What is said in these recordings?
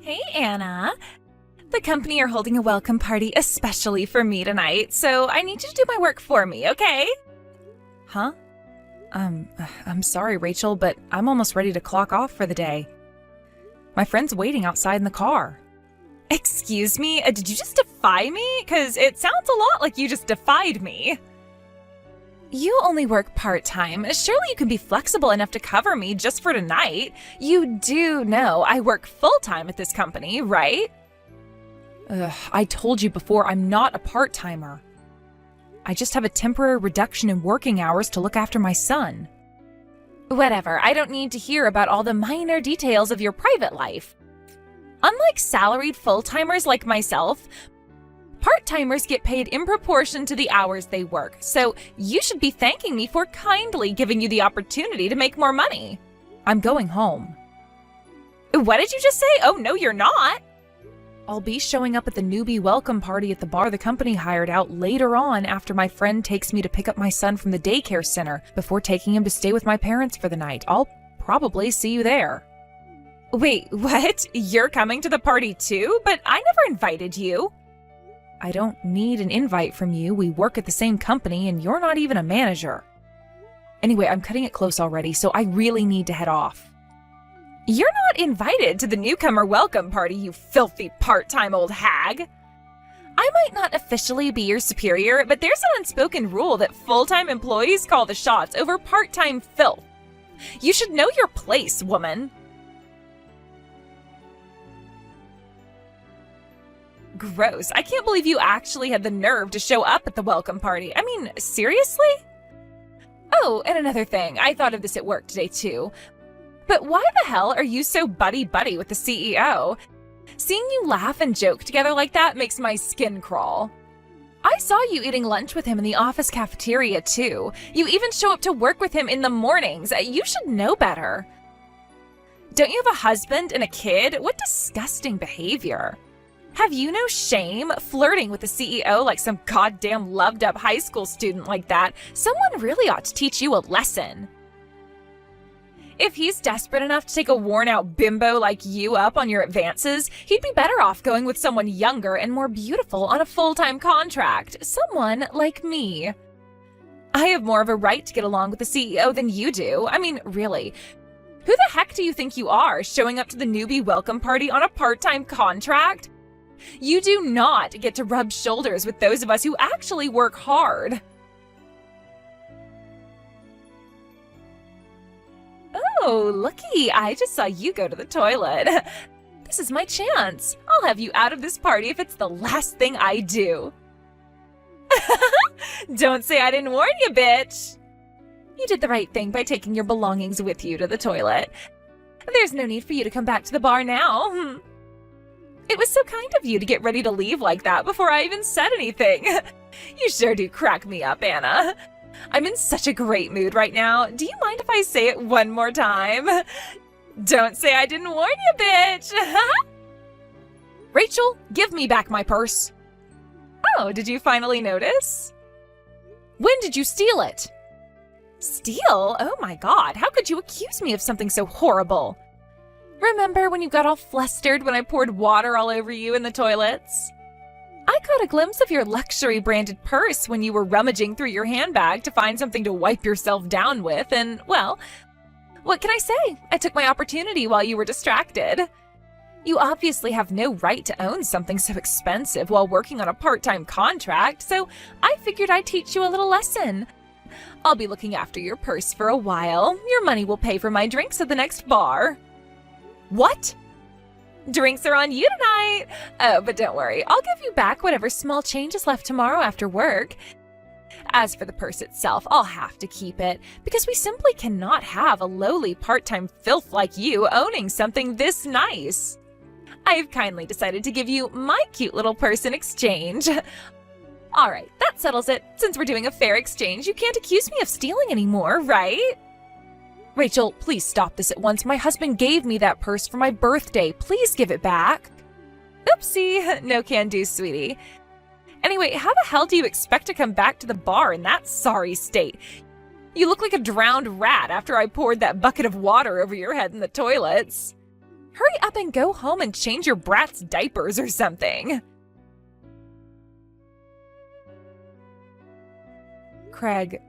Hey, Anna. The company are holding a welcome party especially for me tonight, so I need you to do my work for me, okay? Huh? I'm sorry, Rachel, but I'm almost ready to clock off for the day. My friend's waiting outside in the car. Excuse me? Did you just defy me? Because it sounds a lot like you just defied me. You only work part-time. Surely you can be flexible enough to cover me just for tonight. You do know I work full-time at this company, right? I told you before I'm not a part-timer. I just have a temporary reduction in working hours to look after my son. Whatever, I don't need to hear about all the minor details of your private life. Unlike salaried full-timers like myself, part-timers get paid in proportion to the hours they work, so you should be thanking me for kindly giving you the opportunity to make more money. I'm going home. What did you just say? Oh, no, you're not. I'll be showing up at the newbie welcome party at the bar the company hired out later on after my friend takes me to pick up my son from the daycare center before taking him to stay with my parents for the night. I'll probably see you there. Wait, what? You're coming to the party too? But I never invited you. I don't need an invite from you. We work at the same company and you're not even a manager. Anyway, I'm cutting it close already, so I really need to head off. You're not invited to the newcomer welcome party, you filthy part-time old hag. I might not officially be your superior, but there's an unspoken rule that full-time employees call the shots over part-time filth. You should know your place, woman. Gross. I can't believe you actually had the nerve to show up at the welcome party. I mean, seriously? Oh, and another thing. I thought of this at work today, too. But why the hell are you so buddy-buddy with the CEO? Seeing you laugh and joke together like that makes my skin crawl. I saw you eating lunch with him in the office cafeteria, too. You even show up to work with him in the mornings. You should know better. Don't you have a husband and a kid? What disgusting behavior. Have you no shame flirting with the CEO like some goddamn loved-up high school student like that? Someone really ought to teach you a lesson. If he's desperate enough to take a worn-out bimbo like you up on your advances, he'd be better off going with someone younger and more beautiful on a full-time contract. Someone like me. I have more of a right to get along with the CEO than you do. I mean, really. Who the heck do you think you are, showing up to the newbie welcome party on a part-time contract? You do not get to rub shoulders with those of us who actually work hard. Oh, looky, I just saw you go to the toilet. This is my chance. I'll have you out of this party if it's the last thing I do. Don't say I didn't warn you, bitch. You did the right thing by taking your belongings with you to the toilet. There's no need for you to come back to the bar now. It was so kind of you to get ready to leave like that before I even said anything. You sure do crack me up, Anna. I'm in such a great mood right now. Do you mind if I say it one more time? Don't say I didn't warn you, bitch! Rachel, give me back my purse. Oh, did you finally notice? When did you steal it? Steal? Oh my god, how could you accuse me of something so horrible? Remember when you got all flustered when I poured water all over you in the toilets? I caught a glimpse of your luxury-branded purse when you were rummaging through your handbag to find something to wipe yourself down with, and, well, what can I say? I took my opportunity while you were distracted. You obviously have no right to own something so expensive while working on a part-time contract, so I figured I'd teach you a little lesson. I'll be looking after your purse for a while. Your money will pay for my drinks at the next bar. What? Drinks are on you tonight. Oh, but don't worry. I'll give you back whatever small change is left tomorrow after work. As for the purse itself, I'll have to keep it because we simply cannot have a lowly part-time filth like you owning something this nice. I've kindly decided to give you my cute little purse in exchange. All right, that settles it. Since we're doing a fair exchange, you can't accuse me of stealing anymore, right? Rachel, please stop this at once. My husband gave me that purse for my birthday. Please give it back. Oopsie. No can do, sweetie. Anyway, how the hell do you expect to come back to the bar in that sorry state? You look like a drowned rat after I poured that bucket of water over your head in the toilets. Hurry up and go home and change your brat's diapers or something. Craig.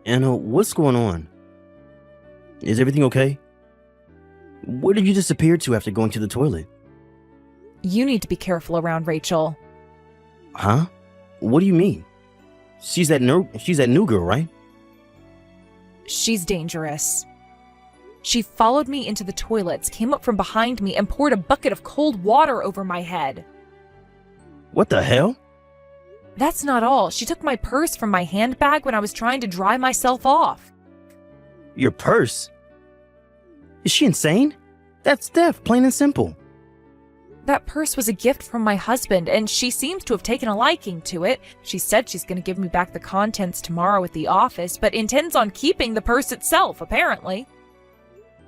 Anna, what's going on? Is everything okay? Where did you disappear to after going to the toilet? You need to be careful around Rachel. Huh? What do you mean? She's that new girl, right? She's dangerous. She followed me into the toilets, came up from behind me, and poured a bucket of cold water over my head. What the hell? That's not all. She took my purse from my handbag when I was trying to dry myself off. Your purse? Is she insane? That's theft, plain and simple. That purse was a gift from my husband, and she seems to have taken a liking to it. She said she's going to give me back the contents tomorrow at the office, but intends on keeping the purse itself, apparently.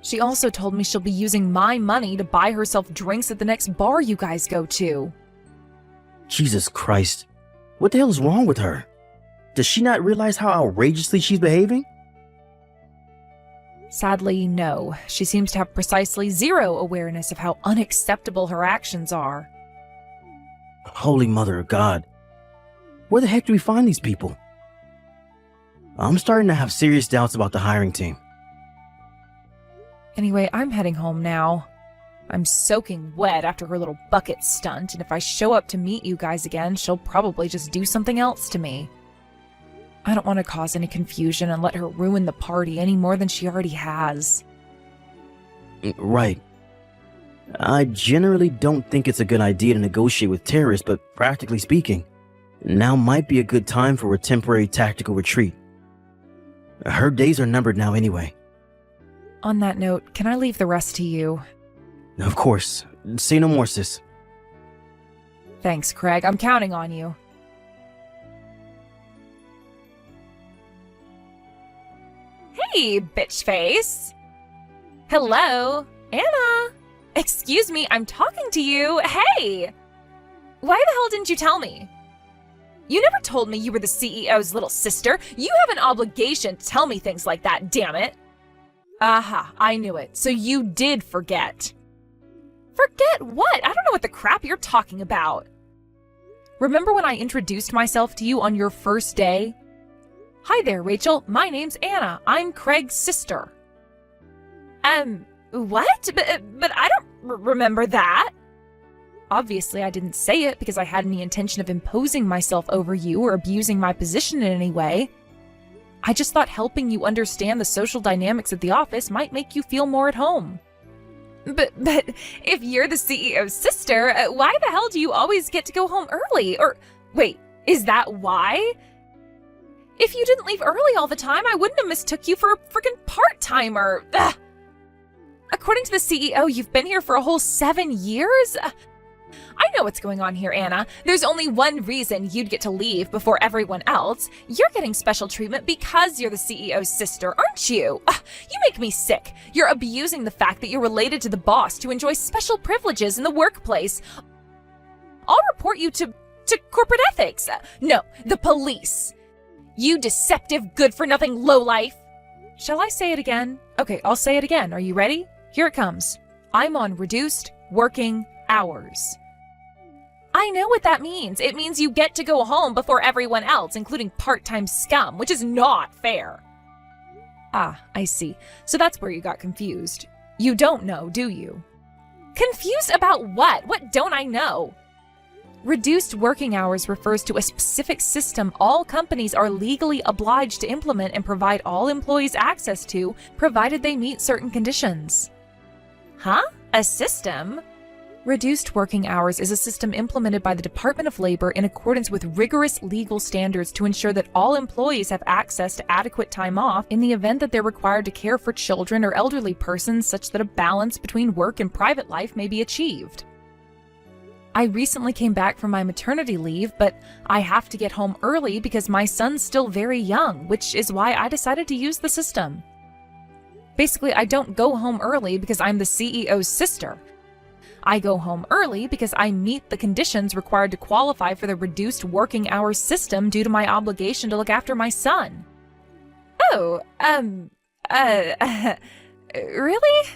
She also told me she'll be using my money to buy herself drinks at the next bar you guys go to. Jesus Christ. What the hell is wrong with her? Does she not realize how outrageously she's behaving? Sadly, no. She seems to have precisely zero awareness of how unacceptable her actions are. Holy Mother of God. Where the heck do we find these people? I'm starting to have serious doubts about the hiring team. Anyway, I'm heading home now. I'm soaking wet after her little bucket stunt, and if I show up to meet you guys again, she'll probably just do something else to me. I don't want to cause any confusion and let her ruin the party any more than she already has. Right. I generally don't think it's a good idea to negotiate with terrorists, but practically speaking, now might be a good time for a temporary tactical retreat. Her days are numbered now anyway. On that note, can I leave the rest to you? Of course. Say no more, sis. Thanks, Craig. I'm counting on you. Hey, bitch face. Hello, Anna. Excuse me, I'm talking to you. Hey! Why the hell didn't you tell me? You never told me you were the CEO's little sister. You have an obligation to tell me things like that, damn it. Aha, I knew it. So you did forget. Forget what? I don't know what the crap you're talking about. Remember when I introduced myself to you on your first day? Hi there, Rachel. My name's Anna. I'm Craig's sister. What? But I don't remember that. Obviously, I didn't say it because I had any intention of imposing myself over you or abusing my position in any way. I just thought helping you understand the social dynamics at the office might make you feel more at home. But if you're the CEO's sister, why the hell do you always get to go home early? Or, wait, is that why? If you didn't leave early all the time, I wouldn't have mistook you for a freaking part-timer. Ugh. According to the CEO, you've been here for a whole 7 years? I know what's going on here, Anna. There's only one reason you'd get to leave before everyone else. You're getting special treatment because you're the CEO's sister, aren't you? You make me sick. You're abusing the fact that you're related to the boss to enjoy special privileges in the workplace. I'll report you to corporate ethics. No, the police. You deceptive, good-for-nothing lowlife. Shall I say it again? Okay, I'll say it again. Are you ready? Here it comes. I'm on reduced working hours. I know what that means. It means you get to go home before everyone else, including part-time scum, which is not fair. Ah, I see. So that's where you got confused. You don't know, do you? Confused about what? What don't I know? Reduced working hours refers to a specific system all companies are legally obliged to implement and provide all employees access to, provided they meet certain conditions. Huh? A system? Reduced working hours is a system implemented by the Department of Labor in accordance with rigorous legal standards to ensure that all employees have access to adequate time off in the event that they're required to care for children or elderly persons such that a balance between work and private life may be achieved. I recently came back from my maternity leave, but I have to get home early because my son's still very young, which is why I decided to use the system. Basically, I don't go home early because I'm the CEO's sister. I go home early because I meet the conditions required to qualify for the reduced working hours system due to my obligation to look after my son. Oh, really?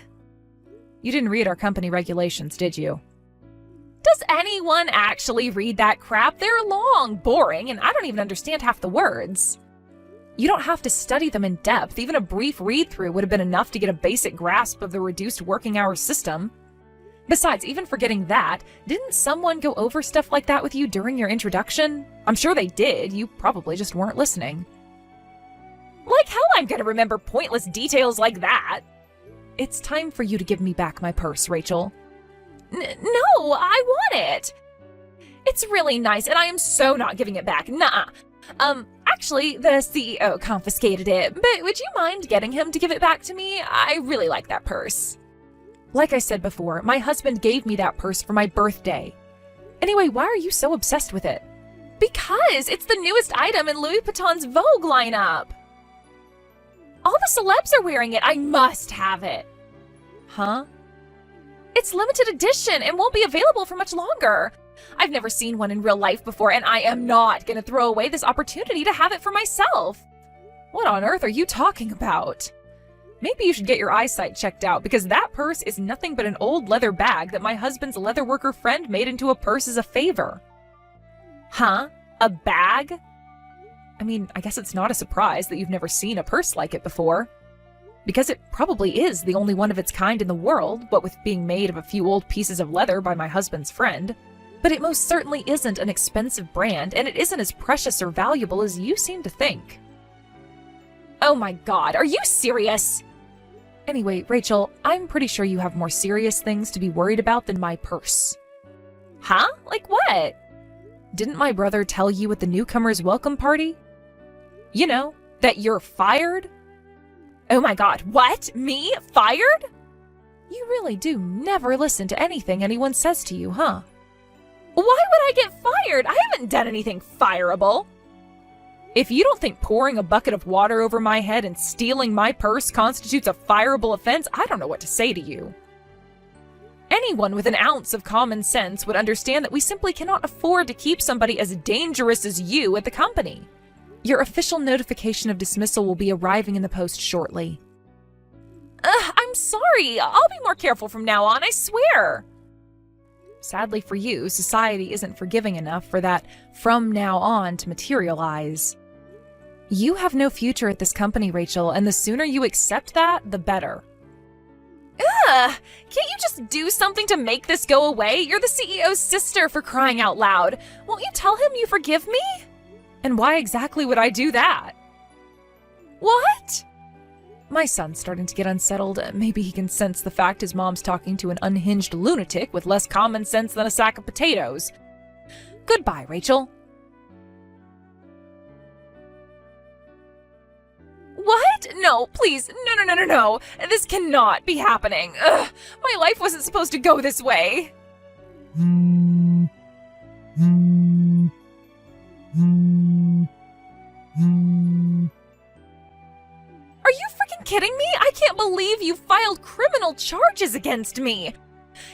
You didn't read our company regulations, did you? Does anyone actually read that crap? They're long, boring, and I don't even understand half the words. You don't have to study them in depth. Even a brief read-through would have been enough to get a basic grasp of the reduced working hours system. Besides, even forgetting that, didn't someone go over stuff like that with you during your introduction? I'm sure they did. You probably just weren't listening. Like hell I'm gonna remember pointless details like that. It's time for you to give me back my purse, Rachel. No, I want it. It's really nice, and I am so not giving it back. Nuh-uh. Actually, the CEO confiscated it, but would you mind getting him to give it back to me? I really like that purse. Like I said before, my husband gave me that purse for my birthday. Anyway, why are you so obsessed with it? Because it's the newest item in Louis Vuitton's Vogue lineup. All the celebs are wearing it. I must have it. Huh? It's limited edition and won't be available for much longer. I've never seen one in real life before, and I am not going to throw away this opportunity to have it for myself. What on earth are you talking about? Maybe you should get your eyesight checked out, because that purse is nothing but an old leather bag that my husband's leatherworker friend made into a purse as a favor. Huh? A bag? I mean, I guess it's not a surprise that you've never seen a purse like it before. Because it probably is the only one of its kind in the world, what with being made of a few old pieces of leather by my husband's friend. But it most certainly isn't an expensive brand, and it isn't as precious or valuable as you seem to think. Oh my god, are you serious? Anyway, Rachel, I'm pretty sure you have more serious things to be worried about than my purse. Huh? Like what? Didn't my brother tell you at the newcomer's welcome party? You know, that you're fired? Oh my god, what? Me? Fired? You really do never listen to anything anyone says to you, huh? Why would I get fired? I haven't done anything fireable. If you don't think pouring a bucket of water over my head and stealing my purse constitutes a fireable offense, I don't know what to say to you. Anyone with an ounce of common sense would understand that we simply cannot afford to keep somebody as dangerous as you at the company. Your official notification of dismissal will be arriving in the post shortly. I'm sorry. I'll be more careful from now on, I swear. Sadly for you, society isn't forgiving enough for that from now on to materialize. You have no future at this company, Rachel, and the sooner you accept that, the better. Can't you just do something to make this go away? You're the CEO's sister, for crying out loud. Won't you tell him you forgive me? And why exactly would I do that? What? My son's starting to get unsettled. Maybe he can sense the fact his mom's talking to an unhinged lunatic with less common sense than a sack of potatoes. Goodbye, Rachel. What? No, please. No. This cannot be happening. Ugh, my life wasn't supposed to go this way. Are you freaking kidding me? I can't believe you filed criminal charges against me.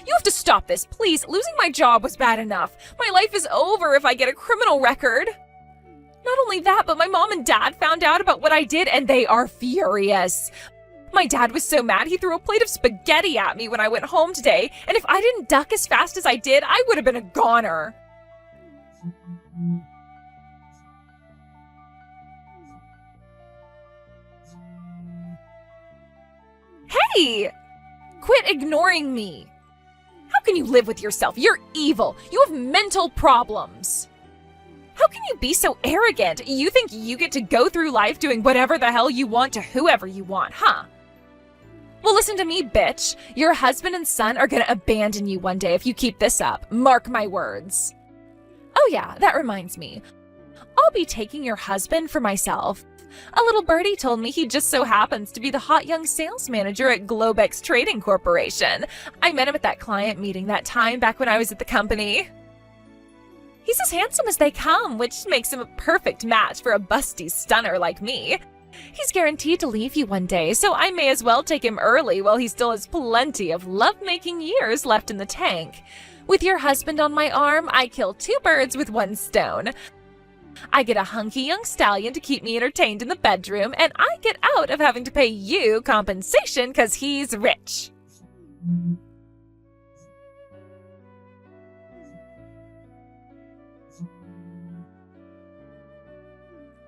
You have to stop this, please. Losing my job was bad enough. My life is over if I get a criminal record. Not only that, but my mom and dad found out about what I did, and they are furious. My dad was so mad he threw a plate of spaghetti at me when I went home today, and if I didn't duck as fast as I did, I would have been a goner. Hey! Quit ignoring me. How can you live with yourself? You're evil. You have mental problems. How can you be so arrogant? You think you get to go through life doing whatever the hell you want to whoever you want, huh? Well, listen to me, bitch. Your husband and son are gonna abandon you one day if you keep this up. Mark my words. Oh yeah, that reminds me. I'll be taking your husband for myself. A little birdie told me he just so happens to be the hot young sales manager at Globex Trading Corporation. I met him at that client meeting that time back when I was at the company. He's as handsome as they come, which makes him a perfect match for a busty stunner like me. He's guaranteed to leave you one day, so I may as well take him early while he still has plenty of love-making years left in the tank. With your husband on my arm, I kill two birds with one stone. I get a hunky young stallion to keep me entertained in the bedroom, and I get out of having to pay you compensation because he's rich.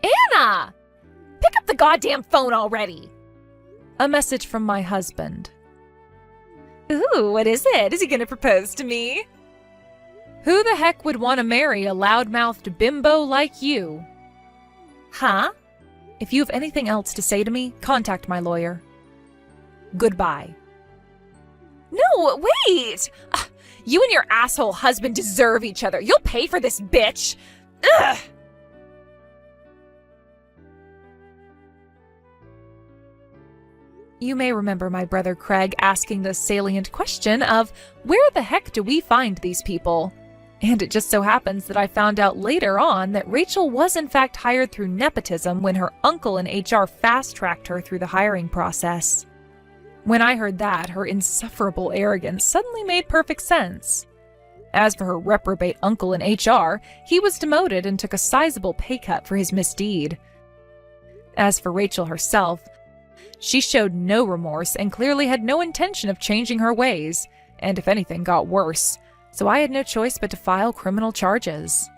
Anna! Pick up the goddamn phone already! A message from my husband. Ooh, what is it? Is he gonna propose to me? Who the heck would want to marry a loudmouthed bimbo like you? Huh? If you have anything else to say to me, contact my lawyer. Goodbye. No, wait! You and your asshole husband deserve each other. You'll pay for this, bitch! Ugh! You may remember my brother Craig asking the salient question of, where the heck do we find these people? And it just so happens that I found out later on that Rachel was in fact hired through nepotism when her uncle in HR fast-tracked her through the hiring process. When I heard that, her insufferable arrogance suddenly made perfect sense. As for her reprobate uncle in HR, he was demoted and took a sizable pay cut for his misdeed. As for Rachel herself, she showed no remorse and clearly had no intention of changing her ways, and if anything got worse, so I had no choice but to file criminal charges.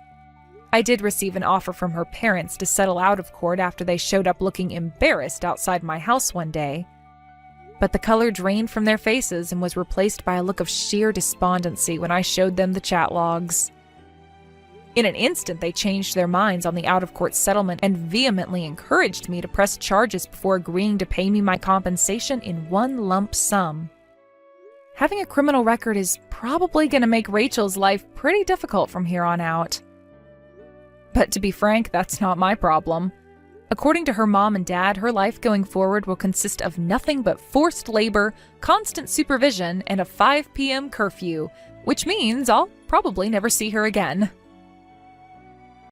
I did receive an offer from her parents to settle out of court after they showed up looking embarrassed outside my house one day, but the color drained from their faces and was replaced by a look of sheer despondency when I showed them the chat logs. In an instant, they changed their minds on the out-of-court settlement and vehemently encouraged me to press charges before agreeing to pay me my compensation in one lump sum. Having a criminal record is probably going to make Rachel's life pretty difficult from here on out. But to be frank, that's not my problem. According to her mom and dad, her life going forward will consist of nothing but forced labor, constant supervision, and a 5 p.m. curfew, which means I'll probably never see her again.